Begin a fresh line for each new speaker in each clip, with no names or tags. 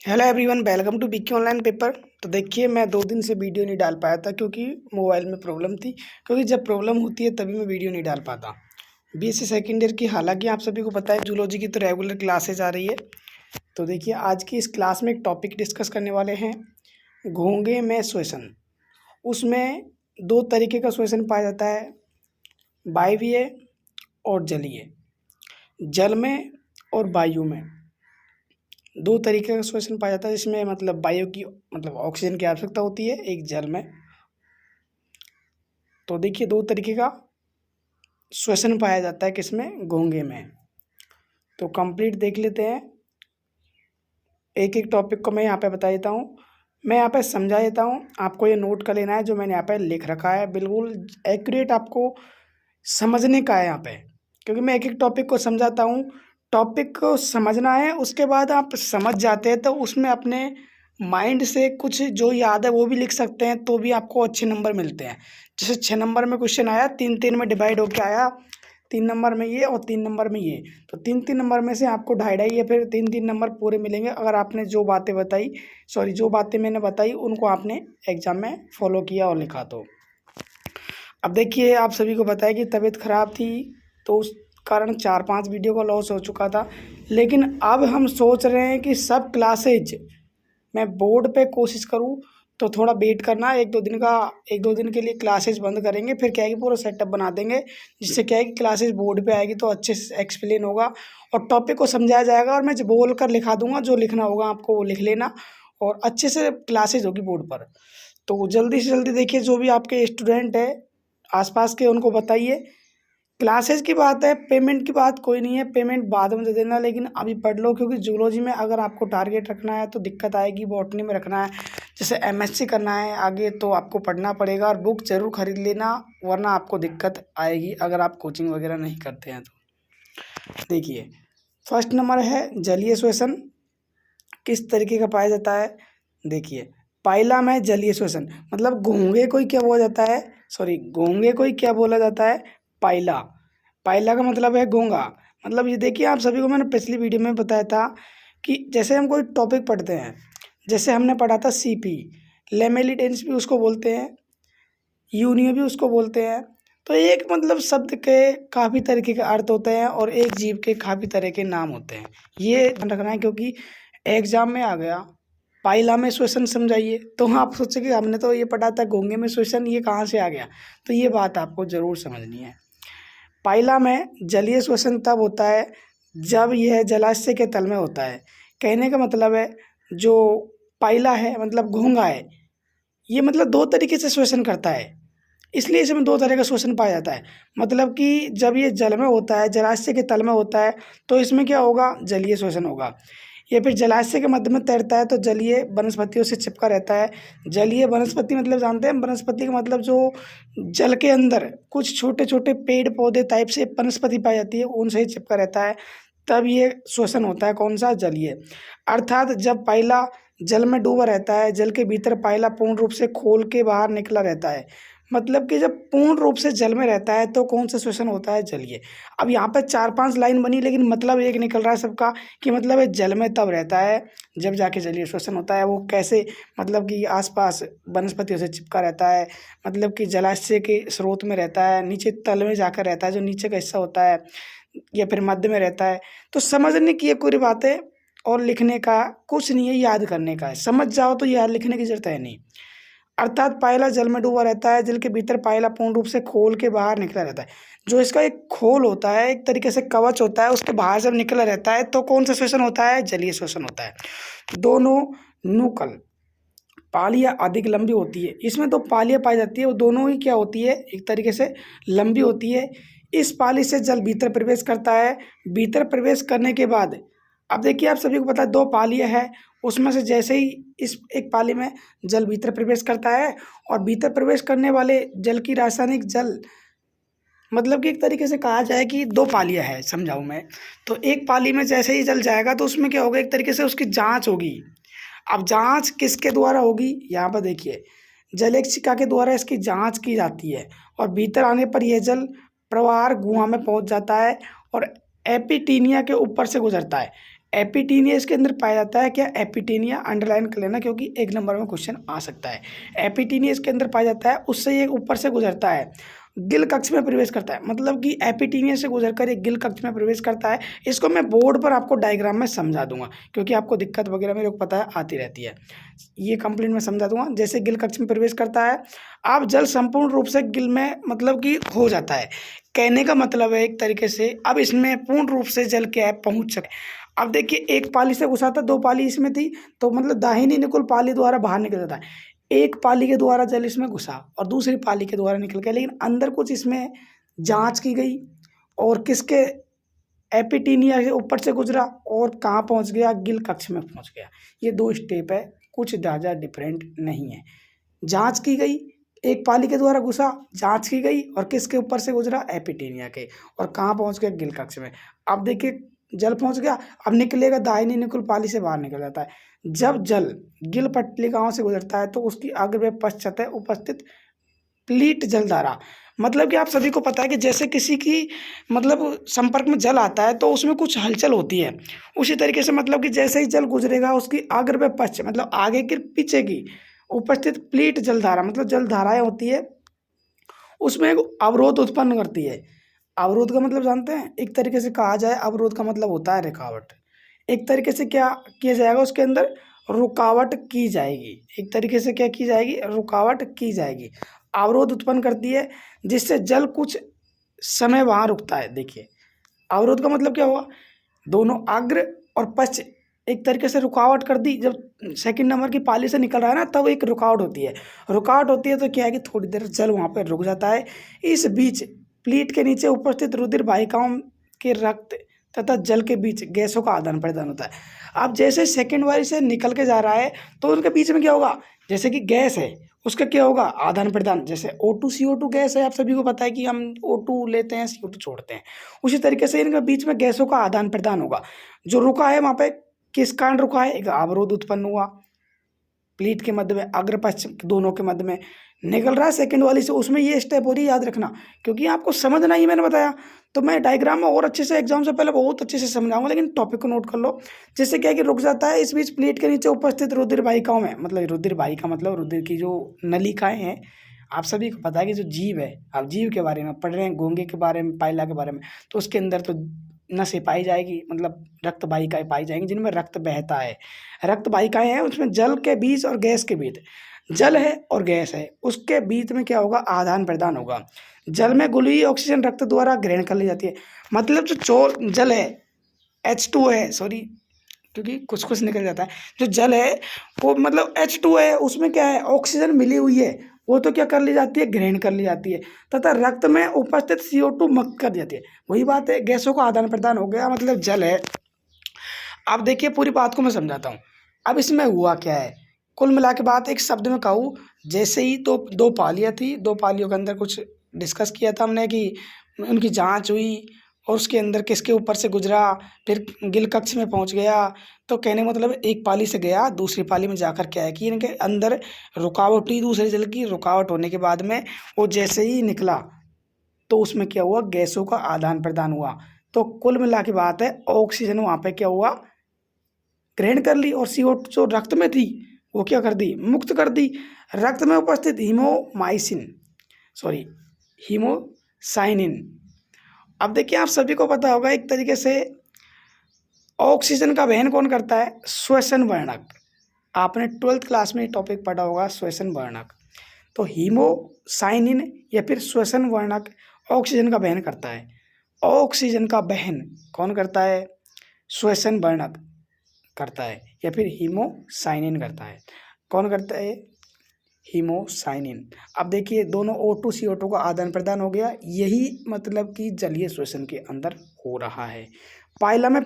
Hello everyone, welcome to BK online paper. तो देखिए, मैं 2 दिन से वीडियो नहीं डाल पाया था क्योंकि मोबाइल में प्रॉब्लम थी। क्योंकि जब प्रॉब्लम होती है तभी मैं वीडियो नहीं डाल पाता। बीएससी सेकेंड ईयर की, हालांकि आप सभी को पता है, जूलॉजी की तो रेगुलर क्लासेज आ रही है। तो देखिए, आज की इस क्लास में एक टॉपिक डिस्कस करने वाले हैं, घोंघे में श्वसन। उसमें 2 तरीके का श्वसन पाया जाता है, वायवीय और जलीय। जल में और वायु में 2 तरीके का श्वसन पाया जाता है, जिसमें मतलब वायु की ऑक्सीजन की आवश्यकता होती है, एक जल में। तो देखिए, 2 तरीके का श्वसन पाया जाता है, किसमें? घोंघे में। तो कंप्लीट देख लेते हैं। एक एक टॉपिक को मैं यहाँ पे बता देता हूँ, मैं यहाँ पे समझा देता हूँ। आपको ये नोट कर लेना है जो मैंने यहाँ पे लिख रखा है, बिल्कुल एक्यूरेट आपको समझने का है यहाँ पे। क्योंकि मैं एक एक टॉपिक को समझाता हूँ, टॉपिक को समझना है, उसके बाद आप समझ जाते हैं तो उसमें अपने माइंड से कुछ जो याद है वो भी लिख सकते हैं, तो भी आपको अच्छे नंबर मिलते हैं। जैसे 6 नंबर में क्वेश्चन आया, 3-3 में डिवाइड होके आया, 3 नंबर में ये और 3 नंबर में ये। तो 3-3 नंबर में से आपको 2.5 या फिर 3-3 नंबर पूरे मिलेंगे, अगर आपने जो बातें मैंने बताई उनको आपने एग्जाम में फॉलो किया और लिखा। तो अब देखिए, आप सभी को पता है कि तबीयत ख़राब थी, तो उस कारण 4-5 वीडियो का लॉस हो चुका था। लेकिन अब हम सोच रहे हैं कि सब क्लासेज मैं बोर्ड पे कोशिश करूं, तो थोड़ा वेट करना, 1-2 दिन के लिए क्लासेज बंद करेंगे। फिर क्या है कि पूरा सेटअप बना देंगे, जिससे क्या है कि क्लासेज बोर्ड पे आएगी तो अच्छे से एक्सप्लेन होगा और टॉपिक को समझाया जाएगा। और मैं जो बोल कर लिखा दूंगा, जो लिखना होगा आपको वो लिख लेना, और अच्छे से क्लासेज होगी बोर्ड पर। तो जल्दी से जल्दी देखिए, जो भी आपके स्टूडेंट है आसपास के, उनको बताइए। क्लासेज की बात है, पेमेंट की बात कोई नहीं है, पेमेंट बाद में दे देना, लेकिन अभी पढ़ लो। क्योंकि जूलॉजी में अगर आपको टारगेट रखना है तो दिक्कत आएगी, बॉटनी में रखना है, जैसे एमएससी करना है आगे, तो आपको पढ़ना पड़ेगा। और बुक जरूर खरीद लेना, वरना आपको दिक्कत आएगी अगर आप कोचिंग वगैरह नहीं करते हैं तो। देखिए, फर्स्ट नंबर है जलीय श्वसन। किस तरीके का पाया जाता है? देखिए, पाइला में जलीय श्वसन, मतलब घोंघे को ही क्या बोला जाता है, घोंघे को ही क्या बोला जाता है? पाइला। पाइला का मतलब है घोंघा। मतलब ये देखिए, आप सभी को मैंने पिछली वीडियो में बताया था कि जैसे हम कोई टॉपिक पढ़ते हैं, जैसे हमने पढ़ा था सीपी, लेमेलिडेंस भी उसको बोलते हैं, यूनियो भी उसको बोलते हैं। तो एक मतलब शब्द के काफ़ी तरीके के अर्थ होते हैं और एक जीव के काफ़ी तरह के नाम होते हैं, ये ध्यान रखना है। क्योंकि एग्जाम में आ गया पाइला में श्वसन समझाइए, तो आप सोचे कि हमने तो ये पढ़ा था घोंघे में श्वसन, ये कहाँ से आ गया? तो ये बात आपको ज़रूर समझनी है। पाइला में जलीय श्वसन तब होता है जब यह जलाशय के तल में होता है। कहने का मतलब है, जो पाइला है मतलब घोंघा है, ये मतलब 2 तरीके से श्वसन करता है, इसलिए इसमें 2 तरह का श्वसन पाया जाता है। मतलब कि जब ये जल में होता है, जलाशय के तल में होता है, तो इसमें क्या होगा? जलीय श्वसन होगा। ये फिर जलाशय के मध्य में तैरता है तो जलीय वनस्पतियों से चिपका रहता है। जलीय वनस्पति मतलब जानते हैं, वनस्पति का मतलब जो जल के अंदर कुछ छोटे छोटे पेड़ पौधे टाइप से वनस्पति पाई जाती है, उनसे ही चिपका रहता है, तब ये श्वसन होता है। कौन सा? जलीय। अर्थात जब पाइला जल में डूबा रहता है, जल के भीतर पाइला पूर्ण रूप से खोल के बाहर निकला रहता है। मतलब कि जब पूर्ण रूप से जल में रहता है तो कौन सा श्वसन होता है? जलीय। अब यहाँ पे 4-5 लाइन बनी, लेकिन मतलब एक निकल रहा है सबका कि मतलब ये जल में तब रहता है जब जाके जलीय श्वसन होता है। वो कैसे? मतलब कि आसपास वनस्पतियों से चिपका रहता है, मतलब कि जलाशय के स्रोत में रहता है, नीचे तल में जाकर रहता है, जो नीचे का हिस्सा होता है, या फिर मध्य में रहता है। तो समझने की ये पूरी बात है, और लिखने का कुछ नहीं है, याद करने का है। समझ जाओ तो याद लिखने की जरूरत है नहीं। अर्थात पाइला जल में डूबा रहता है, जल के भीतर पाइला पूर्ण रूप से खोल के बाहर निकला रहता है। जो इसका एक खोल होता है, एक तरीके से कवच होता है, उसके बाहर जब निकला रहता है तो कौन सा श्वसन होता है? जलीय श्वसन होता है। दोनों नूकल पालियाँ अधिक लंबी होती है। इसमें 2 पालियाँ पाई जाती है, वो दोनों ही क्या होती है? एक तरीके से लंबी होती है। इस पाली से जल भीतर प्रवेश करता है। भीतर प्रवेश करने के बाद, अब देखिए, आप सभी को पता है 2 पालियाँ है, उसमें से जैसे ही इस एक पाली में जल भीतर प्रवेश करता है, और भीतर प्रवेश करने वाले जल की रासायनिक जल, मतलब कि एक तरीके से कहा जाए कि 2 पालियाँ है, समझाऊँ मैं। तो एक पाली में जैसे ही जल जाएगा तो उसमें क्या होगा? एक तरीके से उसकी जाँच होगी। अब जाँच किसके द्वारा होगी? यहाँ पर देखिए, जलेक्षिका के द्वारा इसकी जाँच की जाती है, और भीतर आने पर यह जल प्रवाह गुहा में पहुँच जाता है और एपिटीनिया के ऊपर से गुजरता है। एपिटीनिया इसके अंदर पाया जाता है। क्या? एपिटीनिया अंडरलाइन कर लेना क्योंकि 1 नंबर में क्वेश्चन आ सकता है। एपिटीनिया इसके अंदर पाया जाता है, उससे ये ऊपर से गुजरता है, गिल कक्ष में प्रवेश करता है। मतलब कि एपिटीनिया से गुजरकर एक गिल कक्ष में प्रवेश करता है। इसको मैं बोर्ड पर आपको डायग्राम में समझा दूंगा क्योंकि आपको दिक्कत वगैरह मेरे को पता है आती रहती है। ये कंप्लीट में समझा दूंगा। जैसे गिल कक्ष में प्रवेश करता है, अब जल संपूर्ण रूप से गिल में मतलब कि हो जाता है। कहने का मतलब है एक तरीके से अब इसमें पूर्ण रूप से जल क्या है, पहुँच सके। अब देखिए, एक पाली से घुसा था, 2 पाली इसमें थी, तो मतलब दाहिनी निकुल पाली द्वारा बाहर निकल जाता है। एक पाली के द्वारा जल इसमें घुसा और दूसरी पाली के द्वारा निकल गया, लेकिन अंदर कुछ इसमें जांच की गई और किसके एपिटीनिया के ऊपर से गुजरा और कहाँ पहुंच गया, गिल कक्ष में पहुंच गया। ये 2 स्टेप है, कुछ ज़्यादा डिफरेंट नहीं है। जांच की गई, एक पाली के द्वारा घुसा, जांच की गई और किसके ऊपर से गुजरा, एपिटीनिया के, और कहाँ पहुंच गया, गिल कक्ष में। अब देखिए, जल पहुंच गया, अब निकलेगा दाहिनी निकुल पाली से बाहर निकल जाता है। जब जल गिल पट्टिकाओं से गुजरता है तो उसकी अग्र व पश्च सतह उपस्थित प्लीट जलधारा, मतलब कि आप सभी को पता है कि जैसे किसी की मतलब संपर्क में जल आता है तो उसमें कुछ हलचल होती है। उसी तरीके से मतलब कि जैसे ही जल गुजरेगा उसकी अग्र व पश्च मतलब आगे की पीछे की उपस्थित प्लीट जलधारा, मतलब जलधाराएं होती है, उसमें एक अवरोध उत्पन्न करती है। अवरोध का मतलब जानते हैं? एक तरीके से कहा जाए, अवरोध का मतलब होता है रुकावट। एक तरीके से क्या किया जाएगा, उसके अंदर रुकावट की जाएगी। एक तरीके से क्या की जाएगी, रुकावट की जाएगी। अवरोध उत्पन्न करती है जिससे जल कुछ समय वहाँ रुकता है। देखिए, अवरोध का मतलब क्या हुआ, दोनों अग्र और पश्च एक तरीके से रुकावट कर दी। जब सेकंड नंबर की पाली से निकल रहा है ना, तब एक रुकावट होती है। रुकावट होती है तो क्या है कि थोड़ी देर जल वहाँ पर रुक जाता है। इस बीच प्लीट के नीचे उपस्थित रुधिर वाहिकाओं के रक्त तथा जल के बीच गैसों का आदान प्रदान होता है। अब जैसे सेकंड वाली से निकल के जा रहा है तो उनके बीच में क्या होगा, जैसे कि गैस है उसका क्या होगा, आदान प्रदान। जैसे O2 CO2 गैस है, आप सभी को पता है कि हम O2 लेते हैं, CO2 छोड़ते हैं। उसी तरीके से इनके बीच में गैसों का आदान प्रदान होगा। जो रुका है वहाँ पे किस कारण रुका है, एक अवरोध उत्पन्न हुआ। प्लीट के मध्य में, अग्र पश्च दोनों के मध्य में निकल रहा है सेकंड वाली से, उसमें ये स्टेप हो रही है, याद रखना क्योंकि आपको समझना ही मैंने बताया। तो मैं डायग्राम में और अच्छे से एग्जाम से पहले बहुत अच्छे से समझाऊंगा, लेकिन टॉपिक को नोट कर लो। जिससे क्या है कि रुक जाता है। इस बीच प्लेट के नीचे उपस्थित रुधिर वाहिकाओं में, मतलब रुधिर वाहिका मतलब रुधिर की जो नलिकाएं हैं, आप सभी को पता है कि जो जीव है, आप जीव के बारे में पढ़ रहे हैं, घोंगे के बारे में, पाइला के बारे में, तो उसके अंदर तो नसें पाई जाएगी, मतलब रक्त वाहिकाएं पाई जाएंगी जिनमें रक्त बहता है। रक्त वाहिकाएं हैं, उसमें जल के बीच और गैस के बीच, जल है और गैस है, उसके बीच में क्या होगा, आदान प्रदान होगा। जल में घुली हुई ऑक्सीजन रक्त द्वारा ग्रहण कर ली जाती है। मतलब जो जल है, H2 है, सॉरी क्योंकि कुछ कुछ निकल जाता है। जो जल है वो मतलब H2 है, उसमें क्या है, ऑक्सीजन मिली हुई है, वो तो क्या कर ली जाती है, ग्रहण कर ली जाती है, तथा रक्त में उपस्थित CO2 मुक्त कर दी जाती है। वही बात है, गैसों का आदान प्रदान हो गया, मतलब जल है। अब देखिए, पूरी बात को मैं समझाता हूँ। अब इसमें हुआ क्या है, कुल मिला के बात एक शब्द में कहूँ, जैसे ही तो 2 पालियाँ थी, 2 पालियों के अंदर कुछ डिस्कस किया था हमने कि उनकी जांच हुई और उसके अंदर किसके ऊपर से गुजरा, फिर गिल कक्ष में पहुंच गया। तो कहने का मतलब एक पाली से गया, दूसरी पाली में जाकर क्या है कि इनके अंदर रुकावट हुई, दूसरे जल की रुकावट होने के बाद में वो जैसे ही निकला तो उसमें क्या हुआ, गैसों का आदान प्रदान हुआ। तो कुल मिला के बात है, ऑक्सीजन वहाँ पे क्या हुआ, ग्रहण कर ली, और CO2 जो रक्त में थी वो क्या कर दी, मुक्त कर दी। रक्त में उपस्थित हीमोसाइनिन। अब देखिए, आप सभी को पता होगा एक तरीके से ऑक्सीजन का वहन कौन करता है, श्वसन वर्णक। आपने 12th क्लास में टॉपिक पढ़ा होगा, श्वसन वर्णक। तो हीमोसाइनिन या फिर श्वसन वर्णक ऑक्सीजन का वहन करता है। ऑक्सीजन का वहन कौन करता है, श्वसन वर्णक करता है या फिर हीमोसाइनिन करता है। कौन करता है, हीमोसाइनिन। अब देखिए, दोनों O2 CO2 का आदान प्रदान हो गया, यही मतलब कि जलीय श्वसन के अंदर हो रहा है। पाइला में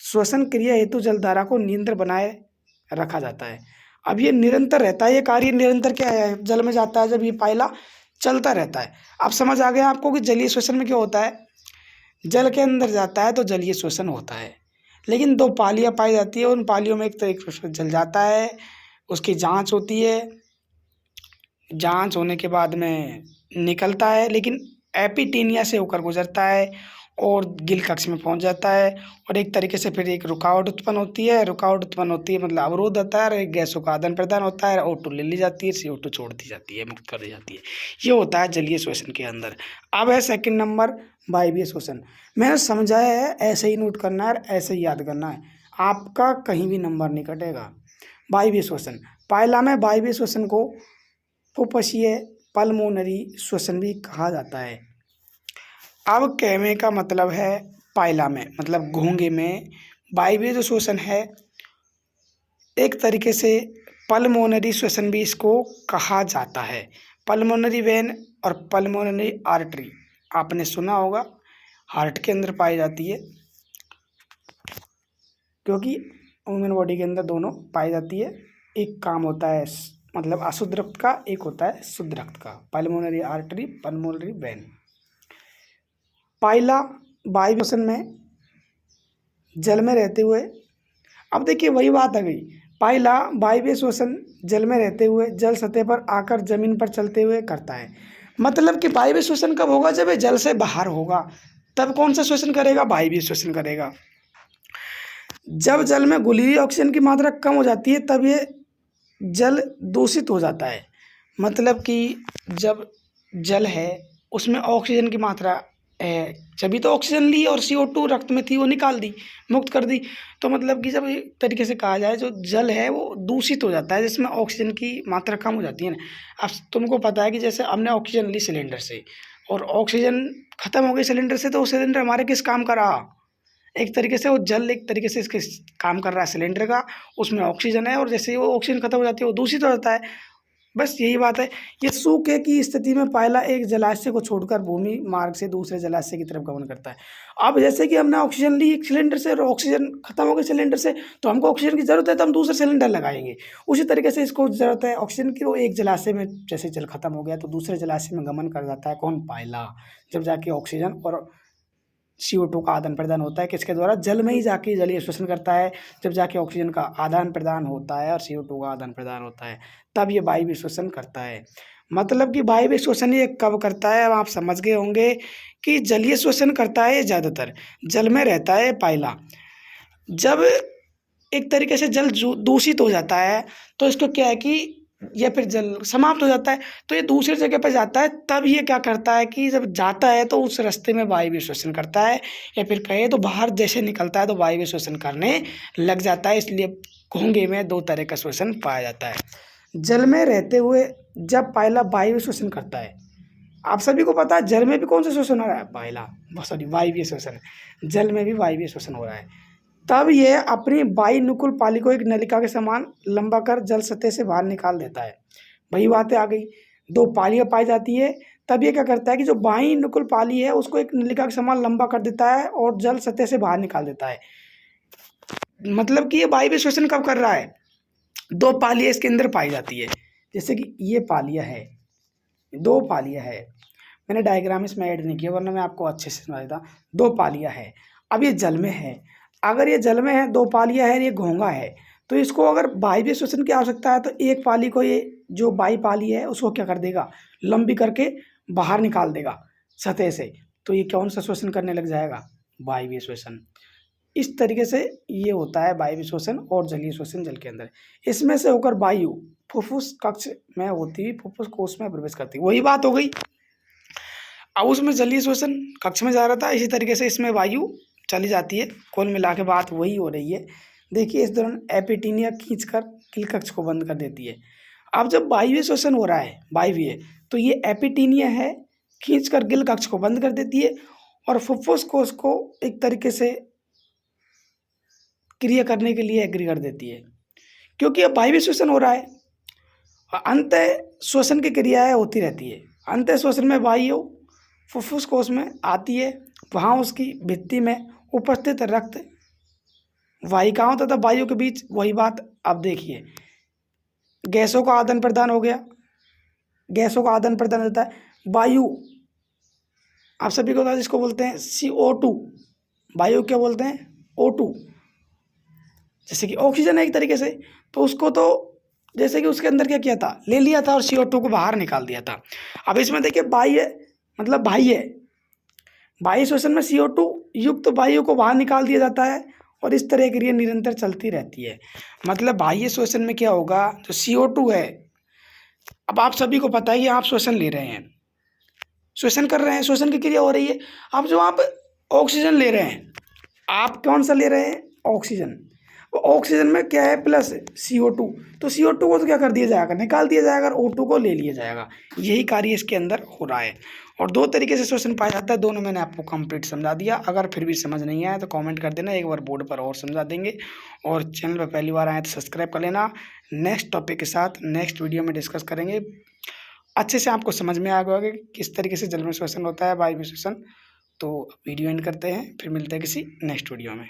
श्वसन क्रिया हेतु जलधारा को निरंतर बनाए रखा जाता है। अब ये निरंतर रहता है, ये कार्य निरंतर क्या है, जल में जाता है जब ये पाइला चलता रहता है। अब समझ आ गया आपको कि जलीय श्वसन में क्या होता है, जल के अंदर जाता है तो जलीय श्वसन होता है। लेकिन 2 पालियाँ पाई जाती है, उन पालियों में एक तरीके से जल जाता है, उसकी जांच होती है, जांच होने के बाद में निकलता है, लेकिन एपिटीनिया से होकर गुजरता है और गिल कक्ष में पहुंच जाता है। और एक तरीके से फिर एक रुकावट उत्पन्न होती है, मतलब अवरोध होता है, और एक गैसों का आदान प्रदान होता है, O2 ले ली जाती है, CO2 छोड़ दी जाती है, मुक्त कर दी जाती है। ये होता है जलीय श्वसन के अंदर। अब है सेकंड नंबर वायवीय श्वसन। मैंने समझाया है, ऐसे ही नोट करना है, ऐसे ही याद करना है, आपका कहीं भी नंबर नहीं कटेगा। वायवीय श्वसन, पहला में वायवीय श्वसन को फुफ्फुसीय पल्मोनरी श्वसन भी कहा जाता है। अब कहने का मतलब है पायला में, मतलब घोंगे में वायवीय जो श्वसन है, एक तरीके से पल्मोनरी श्वसन भी इसको कहा जाता है। पल्मोनरी वेन और पल्मोनरी आर्टरी आपने सुना होगा, हार्ट के अंदर पाई जाती है, क्योंकि ह्यूमन बॉडी के अंदर दोनों पाई जाती है। एक काम होता है मतलब अशुद्ध रक्त का, एक होता है शुद्ध रक्त का। Pulmonary artery, pulmonary vein. पायला वायवीय श्वसन में जल में रहते हुए, अब देखिए वही बात आ गई, पायला वायवीय श्वसन जल में रहते हुए जल सतह पर आकर जमीन पर चलते हुए करता है। मतलब कि वायवीय श्वसन कब होगा? जब ये जल से बाहर होगा, तब कौन सा श्वसन करेगा? वायवीय श्वसन करेगा। जब जल में घुली हुई ऑक्सीजन की मात्रा कम हो जाती है, तब ये जल दूषित हो जाता है। मतलब कि जब जल है उसमें ऑक्सीजन की मात्रा है, जभी तो ऑक्सीजन ली और CO2 रक्त में थी वो निकाल दी, मुक्त कर दी। तो मतलब कि जब एक तरीके से कहा जाए, जो जल है वो दूषित हो जाता है, जिसमें ऑक्सीजन की मात्रा कम हो जाती है ना। अब तुमको पता है कि जैसे हमने ऑक्सीजन ली सिलेंडर से और ऑक्सीजन खत्म हो गई सिलेंडर से, तो वो सिलेंडर हमारे किस काम का रहा? एक तरीके से वो जल एक तरीके से इसके काम कर रहा है सिलेंडर का, उसमें ऑक्सीजन है, और जैसे ही वो ऑक्सीजन खत्म हो जाती है वो दूषित हो जाता है। बस यही बात है। ये सूखे की स्थिति में पायला एक जलाशय को छोड़कर भूमि मार्ग से दूसरे जलाशय की तरफ गमन करता है। अब जैसे कि हमने ऑक्सीजन ली एक सिलेंडर से और ऑक्सीजन खत्म हो गई सिलेंडर से, तो हमको ऑक्सीजन की जरूरत है, तो हम दूसरे सिलेंडर लगाएंगे। उसी तरीके से इसको जरूरत है ऑक्सीजन की, वो एक जलाशय में जैसे जल खत्म हो गया तो दूसरे जलाशय में गमन कर जाता है। कौन? पायला। जब जाके ऑक्सीजन और CO2 का आदान प्रदान होता है, किसके द्वारा? जल में ही जाके जलीय श्वसन करता है। जब जाके ऑक्सीजन का आदान प्रदान होता है और CO2 का आदान प्रदान होता है, तब ये वायवीय श्वसन करता है। मतलब कि वायवीय श्वसन ये कब करता है? अब आप समझ गए होंगे कि जलीय श्वसन करता है ज़्यादातर जल में रहता है पायला। जब एक तरीके से जल दूषित हो जाता है, तो इसको क्या है कि या फिर जल समाप्त हो जाता है, तो ये दूसरी जगह पर जाता है। तब ये क्या करता है कि जब जाता है तो उस रास्ते में वायवीय श्वसन करता है, या फिर कहे तो बाहर जैसे निकलता है तो वायवीय श्वसन करने लग जाता है। इसलिए घोंगे में दो तरह का श्वसन पाया जाता है। जल में रहते हुए जब पायला वायवीय श्वसन करता है, आप सभी को पता है जल में भी कौन सा श्वसन हो रहा है? पायला, सॉरी, वायवीय श्वसन। जल में भी वायवीय श्वसन हो रहा है। तब यह अपनी बाह्यनुकुल पाली को एक नलिका के समान लंबा कर जल सतह से बाहर निकाल देता है। वही बातें आ गई, दो पालियाँ पाई जाती है, तब ये क्या करता है कि जो बाह्यनुकुल पाली है उसको एक नलिका के समान लंबा कर देता है और जल सतह से बाहर निकाल देता है। मतलब कि ये वायवीय श्वसन कब कर रहा है? दो पालियाँ इसके अंदर पाई जाती है। जैसे कि ये पालियाँ है, दो पालियाँ है, मैंने डायग्राम इसमें ऐड नहीं किया वरना मैं आपको अच्छे से समझा देता। दो पालियाँ है, अब ये जल में है। अगर ये जल में है, दो पालियाँ है, ये घोंगा है, तो इसको अगर वायवीय श्वसन की आवश्यकता है तो एक पाली को, ये जो बाई पाली है उसको क्या कर देगा? लंबी करके बाहर निकाल देगा सतह से। तो ये कौन सा श्वसन करने लग जाएगा? वायवीय श्वसन। इस तरीके से ये होता है वायवीय श्वसन और जलीय श्वसन जल के अंदर। इसमें से होकर वायु फुफ्फुस कक्ष में होती हुई फुफ्फुस कोश में प्रवेश करती है। वही बात हो गई। अब उसमें जलीय श्वसन कक्ष में जा रहा था, इसी तरीके से इसमें वायु चली जाती है। कुल मिला के बात वही हो रही है। देखिए इस दौरान एपिटीनिया खींचकर गिल कक्ष को बंद कर देती है। अब जब वायवीय श्वसन हो रहा है, वायवीय, तो ये एपिटीनिया है, खींचकर गिल कक्ष को बंद कर देती है और फुफ्फुस कोश को एक तरीके से क्रिया करने के लिए एग्री कर देती है, क्योंकि अब वायवीय श्वसन हो रहा है। अंत श्वसन की क्रियाएं होती रहती है। अंत श्वसन में वायु फुफ्फुस कोश में आती है, वहाँ उसकी भित्ति में उपस्थित रक्त वाहिकाओं तथा वायु के बीच वही बात। अब देखिए गैसों का आदान प्रदान हो गया, गैसों का आदान प्रदान होता है। वायु आप सभी को पता, जिसको बोलते हैं CO2, वायु क्या बोलते हैं? O2। जैसे कि ऑक्सीजन है एक तरीके से, तो उसको तो जैसे कि उसके अंदर क्या किया था? ले लिया था और CO2 को बाहर निकाल दिया था। अब इसमें देखिए बाह्य मतलब बाह्य, बाह्य श्वसन में CO2 युक्त वायु को बाहर निकाल दिया जाता है और इस तरह की क्रिया निरंतर चलती रहती है। मतलब बाह्य श्वसन में क्या होगा, जो CO2 है, अब आप सभी को पता है कि आप श्वसन ले रहे हैं, श्वसन कर रहे हैं, श्वसन की क्रिया हो रही है। अब जो आप ऑक्सीजन ले रहे हैं, आप कौन सा ले रहे हैं, ऑक्सीजन। ऑक्सीजन में क्या है, प्लस CO2, तो CO2 को तो क्या कर दिया जाएगा, निकाल दिया जाएगा, और O2 को ले लिया जाएगा। यही कार्य इसके अंदर हो रहा है। और दो तरीके से श्वसन पाया जाता है, दोनों मैंने आपको कंप्लीट समझा दिया। अगर फिर भी समझ नहीं आया तो कमेंट कर देना, एक बार बोर्ड पर और समझा देंगे। और चैनल पर पहली बार आए तो सब्सक्राइब कर लेना। नेक्स्ट टॉपिक के साथ नेक्स्ट वीडियो में डिस्कस करेंगे। अच्छे से आपको समझ में आ गया कि किस तरीके से जल में श्वसन होता है, वायु में श्वसन। तो वीडियो एंड करते हैं, फिर मिलते हैं किसी नेक्स्ट वीडियो में।